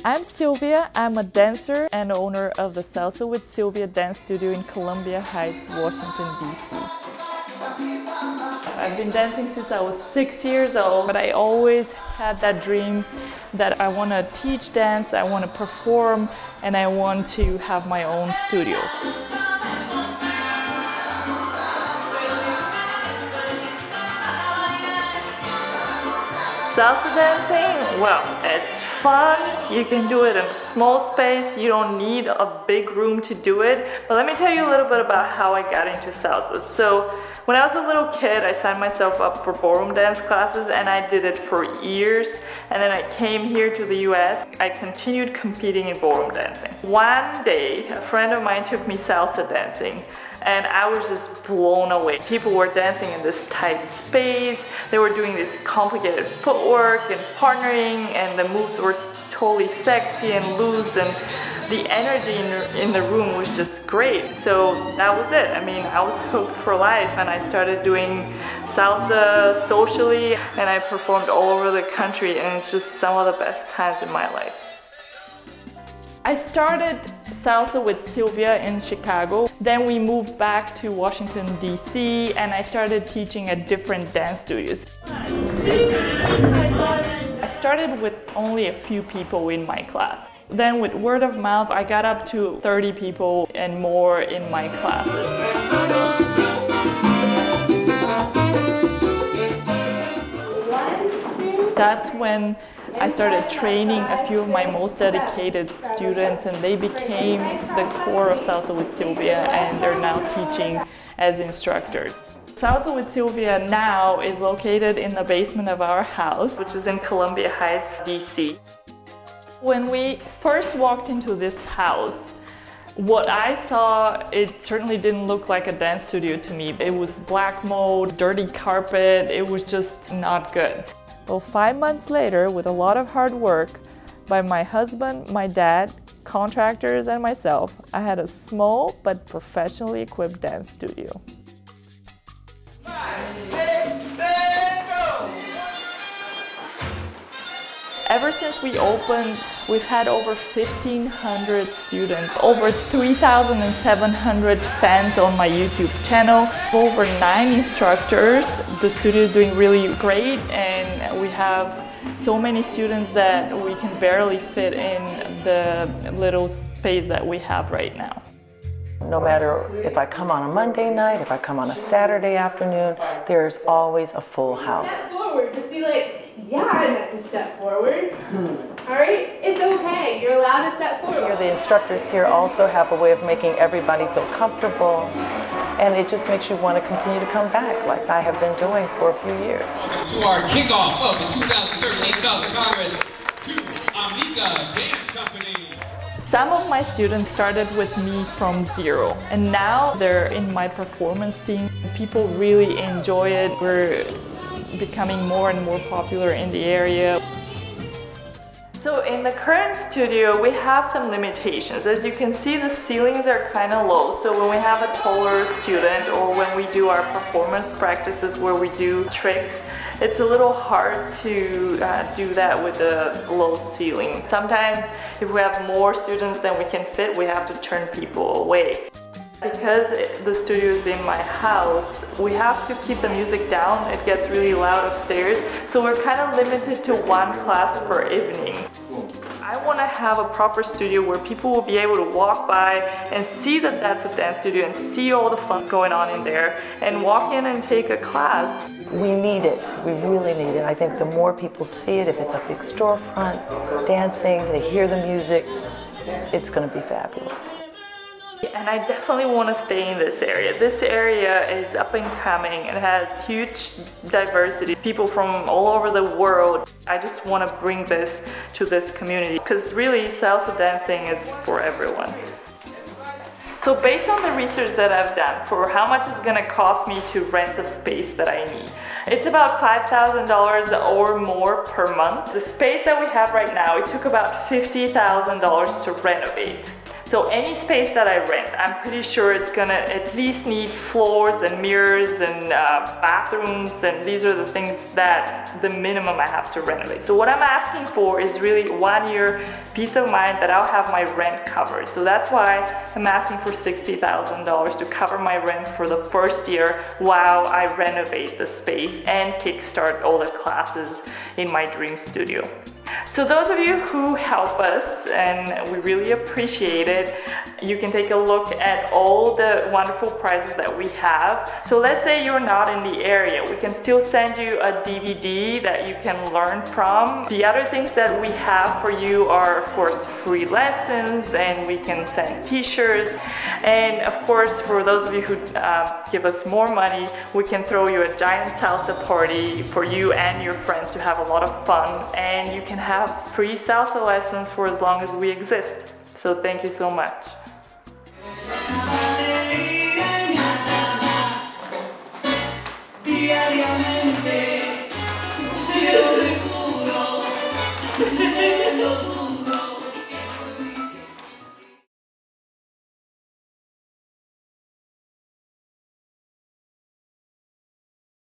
I'm Sylvia. I'm a dancer and owner of the Salsa with Silvia dance studio in Columbia Heights, Washington, D.C. I've been dancing since I was 6 years old, but I always had that dream that I want to teach dance, I want to perform, and I want to have my own studio. Salsa dancing, well, it's fun. You can do it in a small space. You don't need a big room to do it. But let me tell you a little bit about how I got into salsa. So when I was a little kid, I signed myself up for ballroom dance classes and I did it for years. And then I came here to the US. I continued competing in ballroom dancing. One day, a friend of mine took me salsa dancing. And I was just blown away. People were dancing in this tight space. They were doing this complicated footwork and partnering, and the moves were totally sexy and loose, and the energy in the room was just great. So that was it. I mean, I was hooked for life, and I started doing salsa socially, and I performed all over the country, and it's just some of the best times in my life. I started Salsa with Sylvia in Chicago. Then we moved back to Washington, D.C. and I started teaching at different dance studios. I started with only a few people in my class. Then with word of mouth, I got up to 30 people and more in my classes. That's when I started training a few of my most dedicated students, and they became the core of Salsa with Sylvia, and they're now teaching as instructors. Salsa with Sylvia now is located in the basement of our house, which is in Columbia Heights, DC. When we first walked into this house, what I saw, it certainly didn't look like a dance studio to me. It was black mold, dirty carpet, it was just not good. Well, 5 months later, with a lot of hard work by my husband, my dad, contractors, and myself, I had a small but professionally equipped dance studio. 5, 6, 7, go! Ever since we opened, we've had over 1,500 students, over 3,700 fans on my YouTube channel, over 9 instructors. The studio is doing really great, and we have so many students that we can barely fit in the little space that we have right now. No matter if I come on a Monday night, if I come on a Saturday afternoon, there's always a full house. Step forward, just be like, yeah, I meant to step forward. All right, it's okay, you're allowed to step forward. The instructors here also have a way of making everybody feel comfortable, and it just makes you want to continue to come back, like I have been doing for a few years. To our kickoff of the 2013 Salsa Congress to Amiga Dance Company. Some of my students started with me from zero, and now they're in my performance team. People really enjoy it. We're becoming more and more popular in the area. So in the current studio, we have some limitations. As you can see, the ceilings are kind of low. So when we have a taller student, or when we do our performance practices where we do tricks, it's a little hard to do that with a low ceiling. Sometimes if we have more students than we can fit, we have to turn people away. Because the studio is in my house, we have to keep the music down. It gets really loud upstairs, so we're kind of limited to 1 class per evening. I want to have a proper studio where people will be able to walk by and see that that's a dance studio and see all the fun going on in there and walk in and take a class. We need it. We really need it. I think the more people see it, if it's a big storefront, dancing, they hear the music, it's going to be fabulous. And I definitely want to stay in this area. This area is up and coming. It has huge diversity, people from all over the world. I just want to bring this to this community because really salsa dancing is for everyone. So based on the research that I've done for how much it's going to cost me to rent the space that I need, it's about $5,000 or more per month. The space that we have right now, it took about $50,000 to renovate. So any space that I rent, I'm pretty sure it's gonna at least need floors and mirrors and bathrooms, and these are the things that the minimum I have to renovate. So what I'm asking for is really 1 year peace of mind that I'll have my rent covered. So that's why I'm asking for $60,000 to cover my rent for the first year while I renovate the space and kickstart all the classes in my dream studio. So those of you who help us, and we really appreciate it, you can take a look at all the wonderful prizes that we have. So let's say you're not in the area, we can still send you a DVD that you can learn from. The other things that we have for you are, of course, free lessons, and we can send t-shirts. And of course, for those of you who give us more money, we can throw you a giant salsa party for you and your friends to have a lot of fun, and you can have free salsa lessons for as long as we exist. So thank you so much. Diariamente